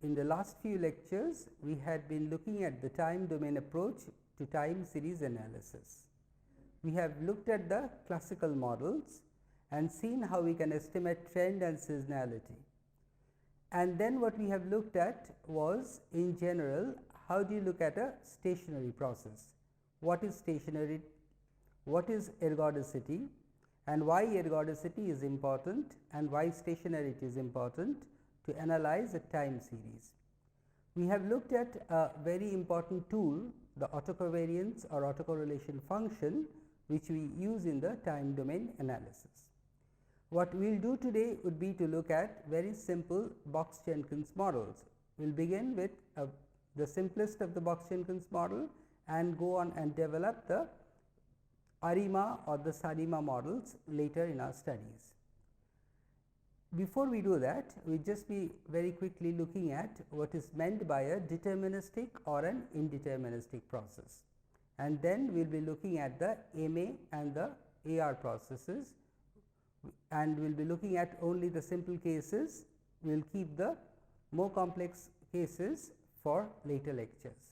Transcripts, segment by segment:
in the last few lectures, we had been looking at the time domain approach to time series analysis. We have looked at the classical models and seen how we can estimate trend and seasonality. And then what we have looked at was, in general, how do you look at a stationary process? What is stationary? What is ergodicity? And why ergodicity is important and why stationarity is important to analyze a time series. We have looked at a very important tool, the autocovariance or autocorrelation function, which we use in the time domain analysis. What we will do today would be to look at very simple Box Jenkins models. We will begin with the simplest of the Box Jenkins model and go on and develop the ARIMA or the SARIMA models later in our studies. Before we do that, we will just be very quickly looking at what is meant by a deterministic or an indeterministic process, and then we will be looking at the MA and the AR processes, and we will be looking at only the simple cases. We will keep the more complex cases for later lectures.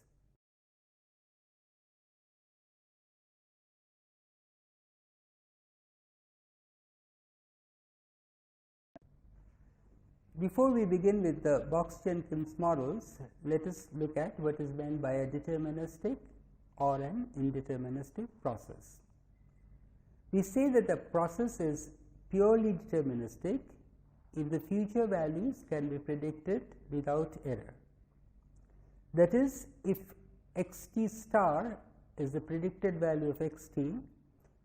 Before we begin with the Box Jenkins models, let us look at what is meant by a deterministic or an indeterministic process. We say that the process is purely deterministic if the future values can be predicted without error. That is, if x t star is the predicted value of x t,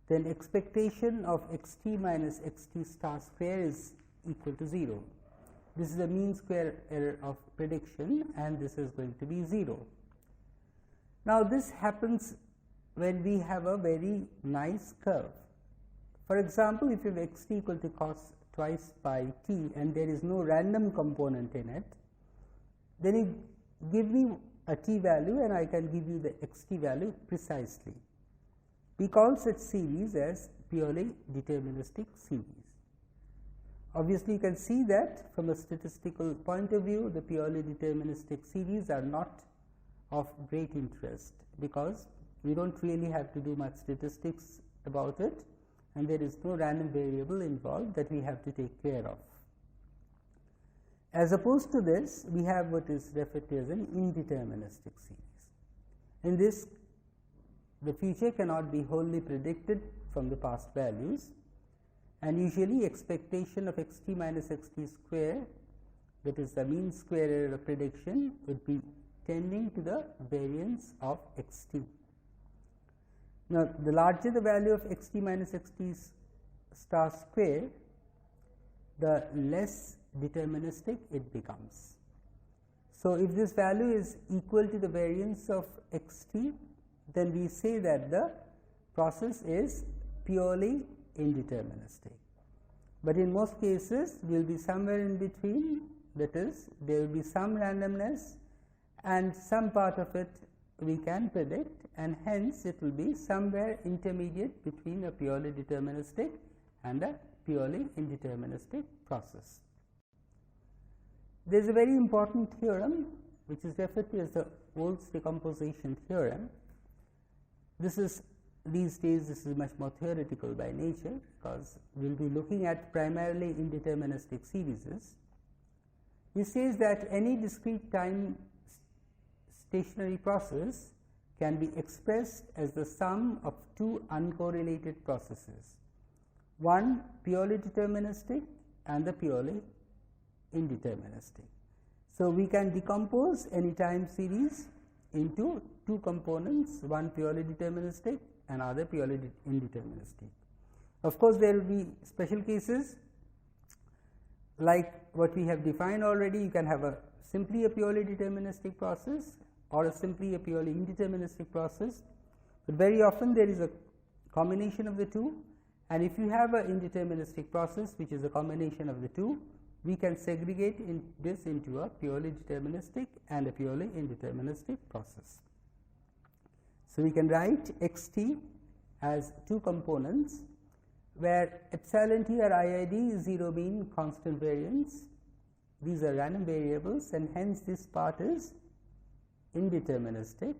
then expectation of x t minus x t star square is equal to 0. This is the mean square error of prediction, and this is going to be 0. Now, this happens when we have a very nice curve. For example, if you have x t equal to cos twice pi t and there is no random component in it, then you give me a t value and I can give you the x t value precisely. We call such series as purely deterministic series. Obviously, you can see that from a statistical point of view, the purely deterministic series are not of great interest, because we do not really have to do much statistics about it, and there is no random variable involved that we have to take care of. As opposed to this, we have what is referred to as an indeterministic series. In this, the future cannot be wholly predicted from the past values, and usually expectation of x t minus x t square, that is the mean square error of prediction, would be tending to the variance of x t. Now, the larger the value of x t minus x t star square, the less deterministic it becomes. So, if this value is equal to the variance of x t, then we say that the process is purely indeterministic. But in most cases, we will be somewhere in between, that is, there will be some randomness and some part of it we can predict, and hence it will be somewhere intermediate between a purely deterministic and a purely indeterministic process. There is a very important theorem which is referred to as the Wolff's decomposition theorem. These days this is much more theoretical by nature, because we will be looking at primarily indeterministic series. It says that any discrete time stationary process can be expressed as the sum of two uncorrelated processes, one purely deterministic and the purely indeterministic. So, we can decompose any time series into two components, one purely deterministic and other purely indeterministic. Of course, there will be special cases like what we have defined already. You can have simply a purely deterministic process or simply a purely indeterministic process, but very often there is a combination of the two, and if you have an indeterministic process which is a combination of the two, we can segregate this into a purely deterministic and a purely indeterministic process. So, we can write x t as two components, where epsilon t or IID is 0 mean constant variance, these are random variables, and hence this part is indeterministic,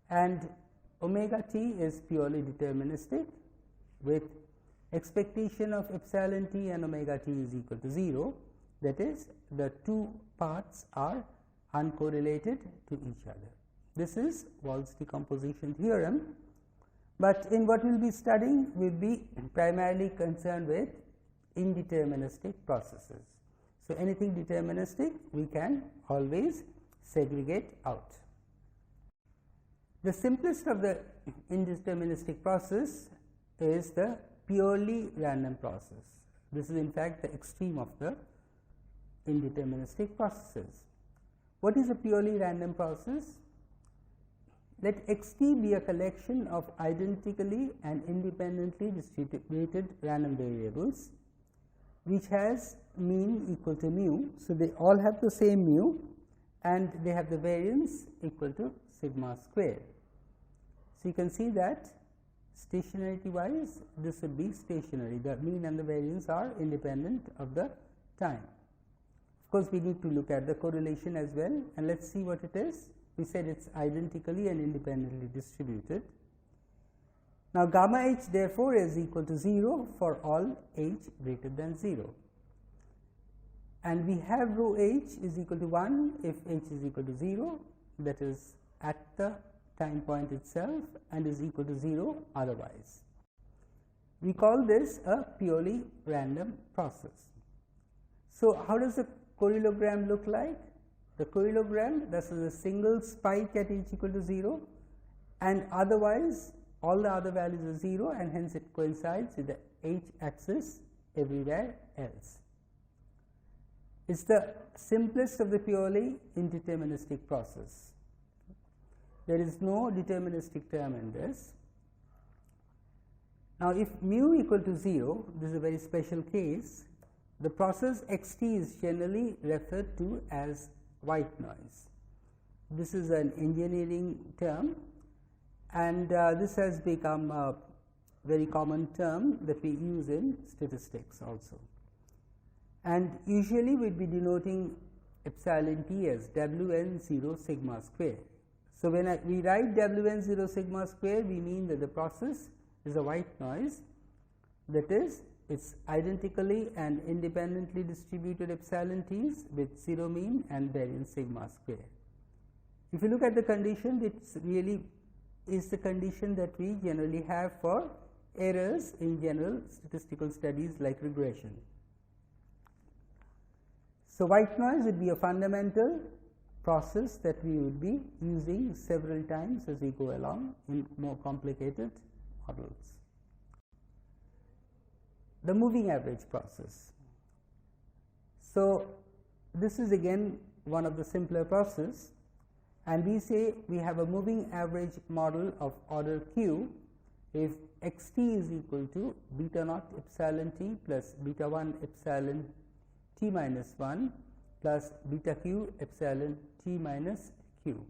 and omega t is purely deterministic with expectation of epsilon t and omega t is equal to 0. That is, the two parts are uncorrelated to each other. This is Wald's decomposition theorem, but in what we will be studying, we will be primarily concerned with indeterministic processes. So, anything deterministic we can always segregate out. The simplest of the indeterministic process is the purely random process. This is in fact the extreme of the indeterministic processes. What is a purely random process? Let x t be a collection of identically and independently distributed random variables which has mean equal to mu. So, they all have the same mu and they have the variance equal to sigma square. So, you can see that stationarity wise this would be stationary, the mean and the variance are independent of the time. Of course, we need to look at the correlation as well, and let us see what it is. We said it is identically and independently distributed. Now, gamma h therefore is equal to 0 for all h greater than 0, and we have rho h is equal to 1 if h is equal to 0, that is at the time point itself, and is equal to 0 otherwise. We call this a purely random process. So, how does the correlogram look like? The correlogram, this is a single spike at h equal to 0, and otherwise all the other values are 0, and hence it coincides with the h axis everywhere else. It is the simplest of the purely indeterministic process. There is no deterministic term in this. Now, if mu equal to 0, this is a very special case, the process x t is generally referred to as white noise. This is an engineering term, and this has become a very common term that we use in statistics also. And usually we would be denoting epsilon t as w n 0 sigma square. So, when we write w n 0 sigma square, we mean that the process is a white noise, that is, it is identically and independently distributed epsilon t's with 0 mean and variance sigma square. If you look at the condition, it really is the condition that we generally have for errors in general statistical studies like regression. So, white noise would be a fundamental process that we would be using several times as we go along in more complicated models. The moving average process. So, this is again one of the simpler process, and we say we have a moving average model of order q if x t is equal to beta naught epsilon t plus beta 1 epsilon t minus 1 plus beta q epsilon t minus q,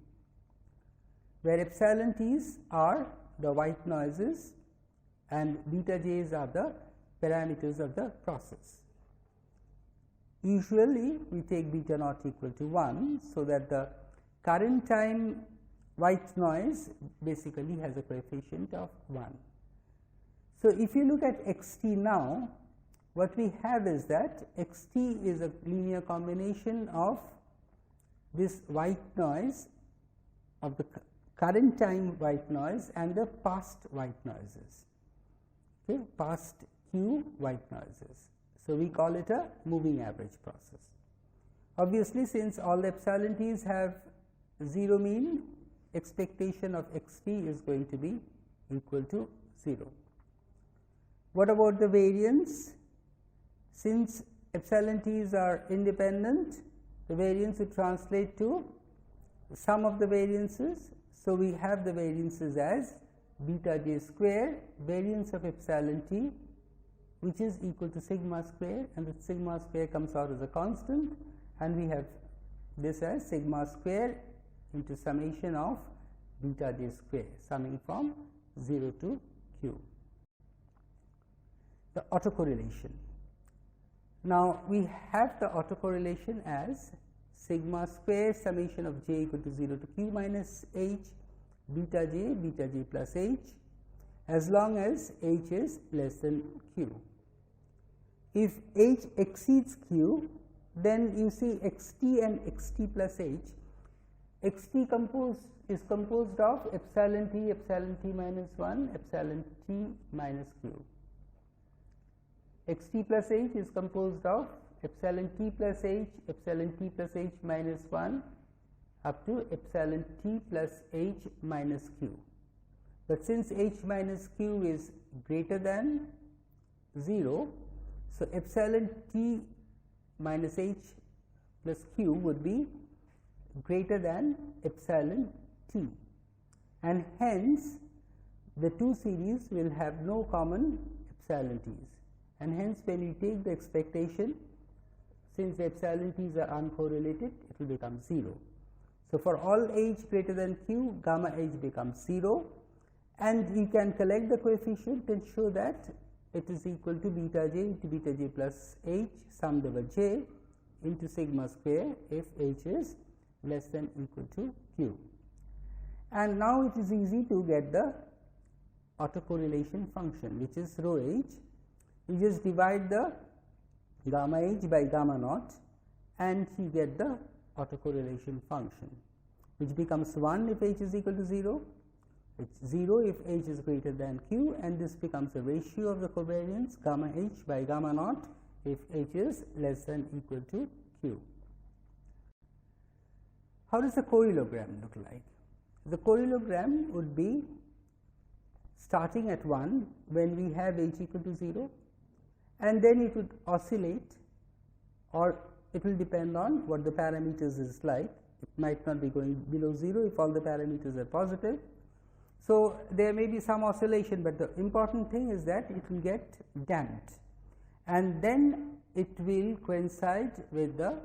where epsilon t's are the white noises and beta j's are the parameters of the process. Usually we take beta naught equal to 1, so that the current time white noise basically has a coefficient of 1. So, if you look at x t now, what we have is that x t is a linear combination of this white noise of the current time white noise and the past white noises, okay, past q white noises. So, we call it a moving average process. Obviously, since all the epsilon t's have 0 mean, expectation of x t is going to be equal to 0. What about the variance? Since epsilon t's are independent, the variance would translate to sum of the variances. So, we have the variances as beta j square variance of epsilon t, which is equal to sigma square, and the sigma square comes out as a constant, and we have this as sigma square into summation of beta j square summing from 0 to q. The autocorrelation. Now, we have the autocorrelation as sigma square summation of j equal to 0 to q minus h beta j plus h, as long as h is less than q. If h exceeds q, then you see xt and xt plus h. Xt is composed of epsilon t minus 1, epsilon t minus q. Xt plus h is composed of epsilon t plus h minus 1 up to epsilon t plus h minus q. But since h minus q is greater than 0, so epsilon t minus h plus q would be greater than epsilon t, and hence the two series will have no common epsilon t's, and hence when you take the expectation, since the epsilon t's are uncorrelated, it will become 0. So, for all h greater than q, gamma h becomes 0, and you can collect the coefficient and show that it is equal to beta j into beta j plus h summed over j into sigma square if h is less than equal to q. And now it is easy to get the autocorrelation function, which is rho h. You just divide the gamma h by gamma naught and you get the autocorrelation function, which becomes 1 if h is equal to 0, it's 0 if h is greater than q, and this becomes a ratio of the covariance gamma h by gamma naught if h is less than equal to q. How does the correlogram look like? The correlogram would be starting at 1 when we have h equal to 0, and then it would oscillate, or it will depend on what the parameters is like. It might not be going below 0 if all the parameters are positive. So, there may be some oscillation, but the important thing is that it will get damped, and then it will coincide with the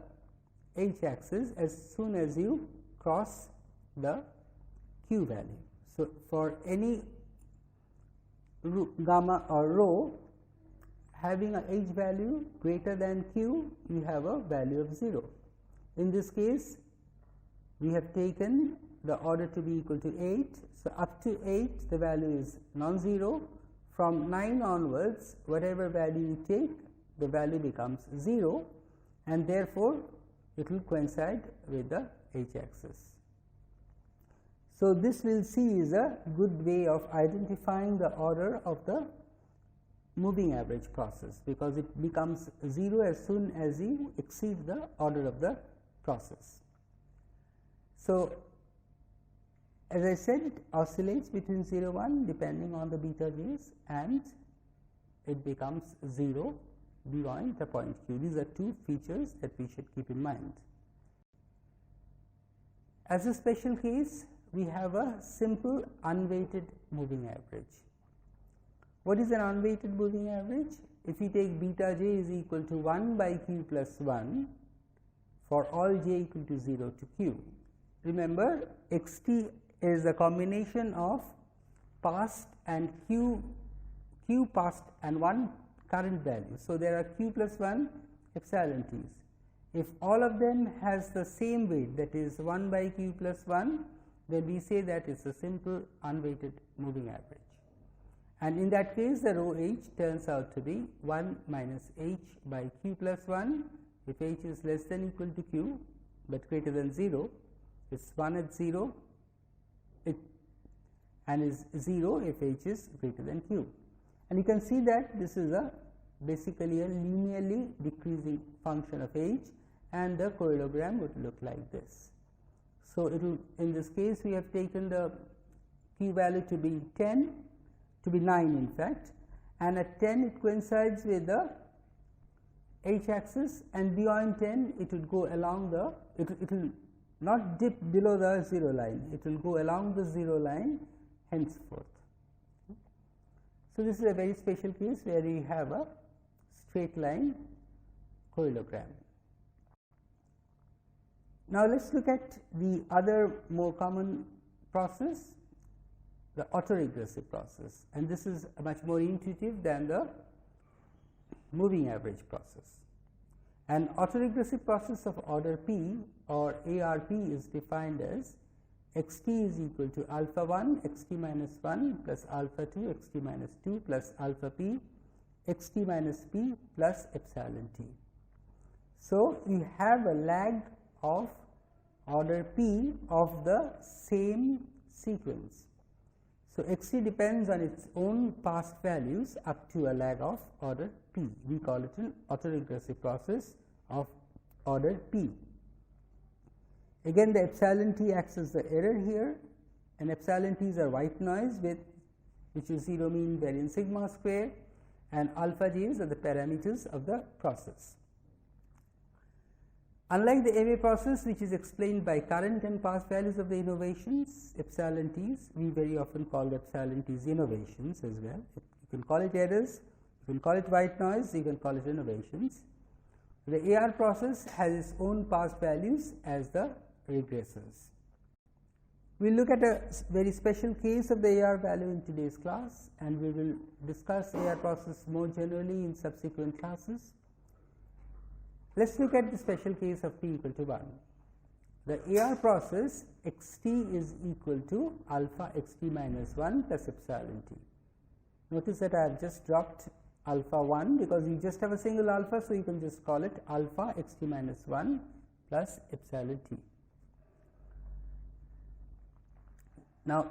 h axis as soon as you cross the q value. So, for any gamma or rho having a h value greater than q, you have a value of 0. In this case, we have taken the order to be equal to 8. So, up to 8 the value is non-zero. From 9 onwards, whatever value you take, the value becomes 0, and therefore, it will coincide with the h axis. So, this we will see is a good way of identifying the order of the moving average process, because it becomes 0 as soon as you exceed the order of the process. So, as I said, it oscillates between 0 1 depending on the beta j's, and it becomes 0 beyond the point q. These are two features that we should keep in mind. As a special case, we have a simple unweighted moving average. What is an unweighted moving average? If you take beta j is equal to 1 by q plus 1 for all j equal to 0 to q. Remember, xt is a combination of past and q past and one current value. So, there are q plus 1 epsilon t's. If all of them has the same weight, that is 1 by q plus 1, then we say that it is a simple unweighted moving average. And in that case, the rho h turns out to be 1 minus h by q plus 1 if h is less than equal to q, but greater than 0. It is 1 at 0 and is 0 if h is greater than q. And you can see that this is a basically a linearly decreasing function of h, and the correlogram would look like this. So, it will, in this case we have taken the q value to be 10, to be 9 in fact, and at 10 it coincides with the h axis, and beyond 10 it would go along the, it will not dip below the 0 line, it will go along the 0 line henceforth. So, this is a very special case where we have a straight line correlogram. Now, let us look at the other more common process, the autoregressive process, and this is much more intuitive than the moving average process. An autoregressive process of order p or ARP is defined as xt is equal to alpha 1 xt minus 1 plus alpha 2 xt minus 2 plus alpha p xt minus p plus epsilon t. So, we have a lag of order p of the same sequence. So, xt depends on its own past values up to a lag of order p. We call it an autoregressive process of order p. Again, the epsilon t acts as the error here, and epsilon t's are white noise with which is 0 mean variance sigma square, and alpha j's are the parameters of the process. Unlike the AV process, which is explained by current and past values of the innovations, epsilon t's, we very often call the epsilon t's innovations as well. You can call it errors, you can call it white noise, you can call it innovations. The AR process has its own past values as the regressors. We will look at a very special case of the AR value in today's class, and we will discuss AR process more generally in subsequent classes. Let us look at the special case of p equal to 1. The AR process xt is equal to alpha xt minus 1 plus epsilon t. Notice that I have just dropped alpha 1 because you just have a single alpha, so you can just call it alpha xt minus 1 plus epsilon t. Now,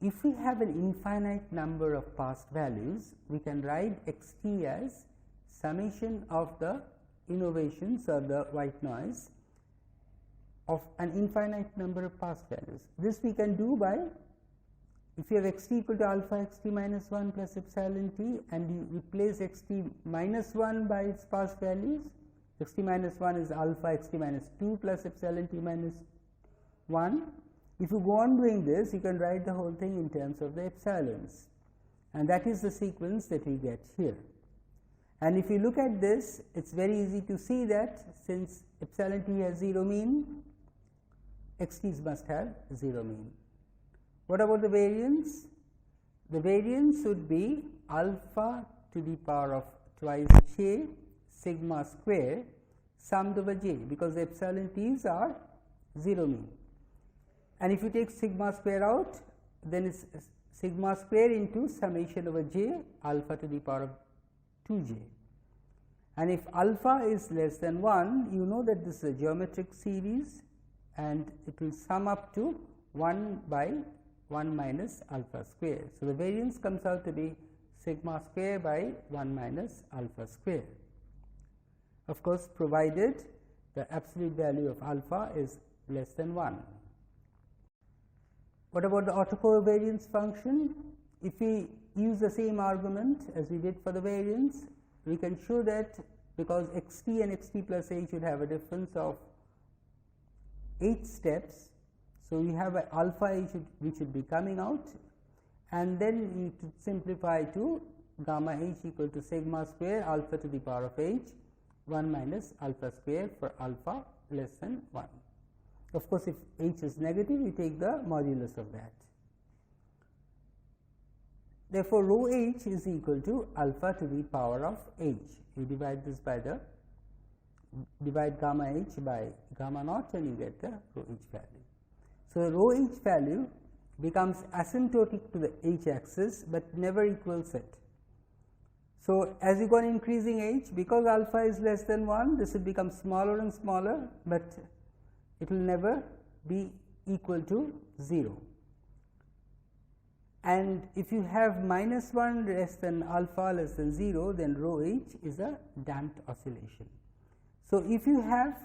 if we have an infinite number of past values, we can write xt as summation of the innovations or the white noise of an infinite number of past values. This we can do by, if you have xt equal to alpha xt minus 1 plus epsilon t and you replace xt minus 1 by its past values, xt minus 1 is alpha xt minus 2 plus epsilon t minus 1. If you go on doing this, you can write the whole thing in terms of the epsilons, and that is the sequence that we get here. And if you look at this, it is very easy to see that since epsilon t has 0 mean, xt's must have 0 mean. What about the variance? The variance would be alpha to the power of twice j sigma square summed over j, because the epsilon t's are 0 mean. And if you take sigma square out, then it is sigma square into summation over j alpha to the power of 2j. And if alpha is less than 1, you know that this is a geometric series and it will sum up to 1 by 1 minus alpha square. So, the variance comes out to be sigma square by 1 minus alpha square, of course, provided the absolute value of alpha is less than 1. What about the autocovariance function? If we use the same argument as we did for the variance, we can show that because xt and xt plus h should have a difference of 8 steps. So, we have a alpha h which should be coming out, and then we simplify to gamma h equal to sigma square alpha to the power of h 1 minus alpha square for alpha less than 1. Of course, if h is negative, we take the modulus of that. Therefore, rho h is equal to alpha to the power of h. You divide this by the divide gamma h by gamma naught and you get the rho h value. So, rho h value becomes asymptotic to the h axis, but never equals it. So, as you go on increasing h, because alpha is less than 1, this will become smaller and smaller, but it will never be equal to 0. And if you have minus 1 less than alpha less than 0, then rho h is a damped oscillation. So, if you have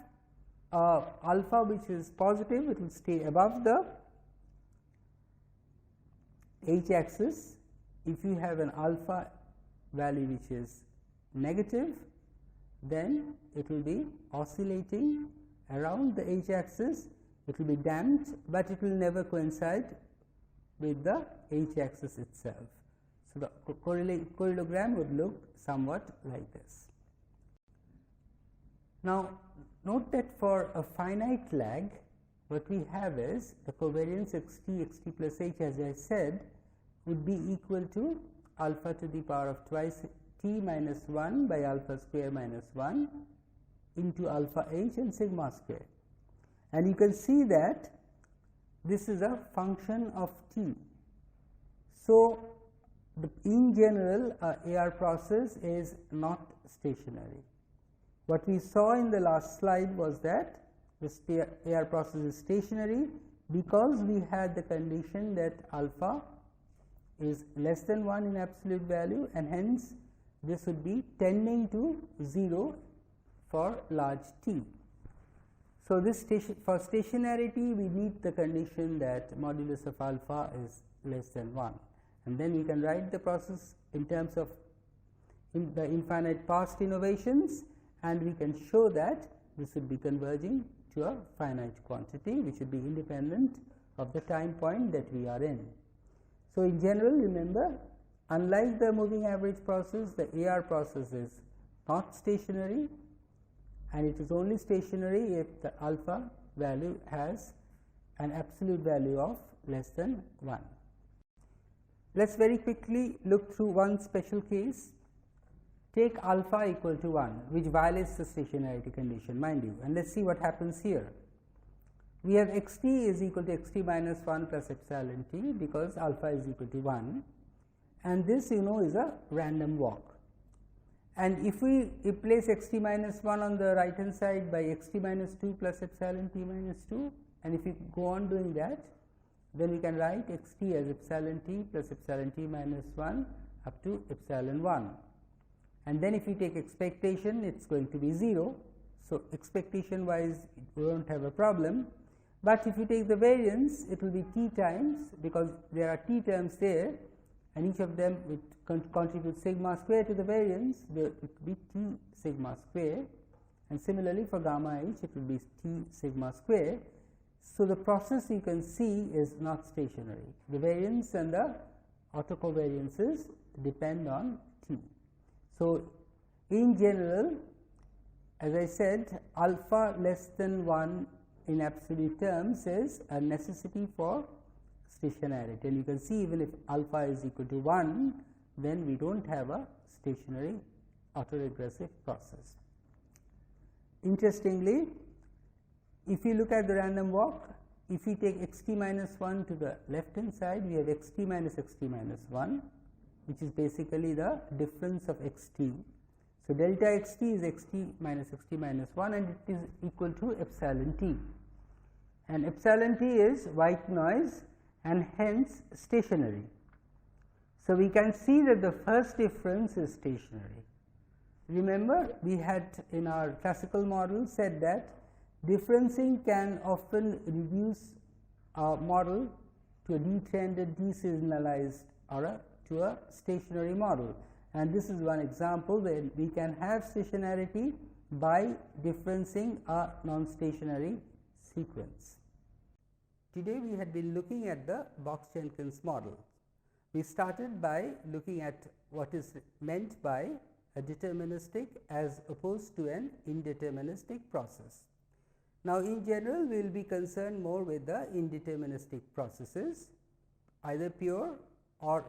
alpha which is positive, it will stay above the h axis. If you have an alpha value which is negative, then it will be oscillating around the h axis. It will be damped, but it will never coincide with the h axis itself. So, the correlogram would look somewhat like this. Now, note that for a finite lag, what we have is the covariance xt plus h, as I said, would be equal to alpha to the power of twice t minus 1 by alpha square minus 1 into alpha h and sigma square, and you can see that this is a function of t. So, in general AR process is not stationary. What we saw in the last slide was that the AR process is stationary because we had the condition that alpha is less than 1 in absolute value, and hence this would be tending to 0 for large t. So, this for stationarity we need the condition that modulus of alpha is less than 1, and then we can write the process in terms of the infinite past innovations, and we can show that this would be converging to a finite quantity which would be independent of the time point that we are in. So, in general, remember, unlike the moving average process, the AR process is not stationary, and it is only stationary if the alpha value has an absolute value of less than 1. Let us very quickly look through one special case. Take alpha equal to 1, which violates the stationarity condition, mind you, and let us see what happens here. We have x t is equal to x t minus 1 plus epsilon t, because alpha is equal to 1, and this is a random walk. And if we replace x t minus 1 on the right hand side by x t minus 2 plus epsilon t minus 2, and if we go on doing that, then we can write x t as epsilon t plus epsilon t minus 1 up to epsilon 1. And then if we take expectation, it is going to be 0. So, expectation wise we will not have a problem, but if you take the variance, it will be t times, because there are t terms there, and each of them will contribute sigma square to the variance, it will be t sigma square, and similarly for gamma h it will be t sigma square. So, the process you can see is not stationary. The variance and the autocovariances depend on t. So, in general, as I said, alpha less than 1 in absolute terms is a necessity for stationarity, and you can see even if alpha is equal to 1, then we do not have a stationary autoregressive process. Interestingly, if you look at the random walk, if we take x t minus 1 to the left hand side, we have x t minus 1, which is basically the difference of x t. So, delta x t is x t minus 1, and it is equal to epsilon t, and epsilon t is white noise and hence stationary. So, we can see that the first difference is stationary. Remember, we had in our classical model said that differencing can often reduce a model to a detrended, deseasonalized, or to a stationary model, and this is one example where we can have stationarity by differencing a non-stationary sequence. Today we had been looking at the Box Jenkins model. We started by looking at what is meant by a deterministic as opposed to an indeterministic process. Now, in general we will be concerned more with the indeterministic processes, either pure or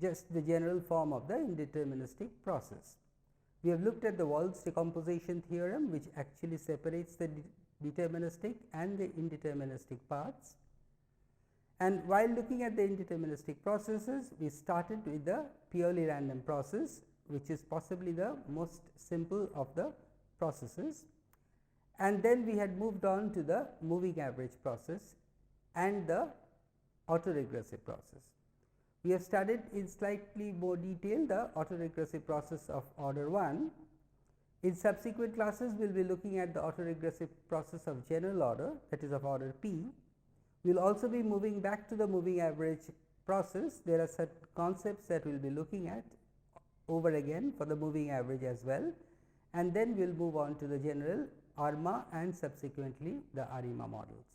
just the general form of the indeterministic process. We have looked at the Wahl's decomposition theorem, which actually separates the deterministic and the indeterministic parts. And while looking at the indeterministic processes, we started with the purely random process, which is possibly the most simple of the processes, and then we had moved on to the moving average process and the autoregressive process. We have studied in slightly more detail the autoregressive process of order 1. In subsequent classes, we will be looking at the autoregressive process of general order, that is of order p. We will also be moving back to the moving average process. There are certain concepts that we will be looking at over again for the moving average as well, and then we will move on to the general ARMA and subsequently the ARIMA models.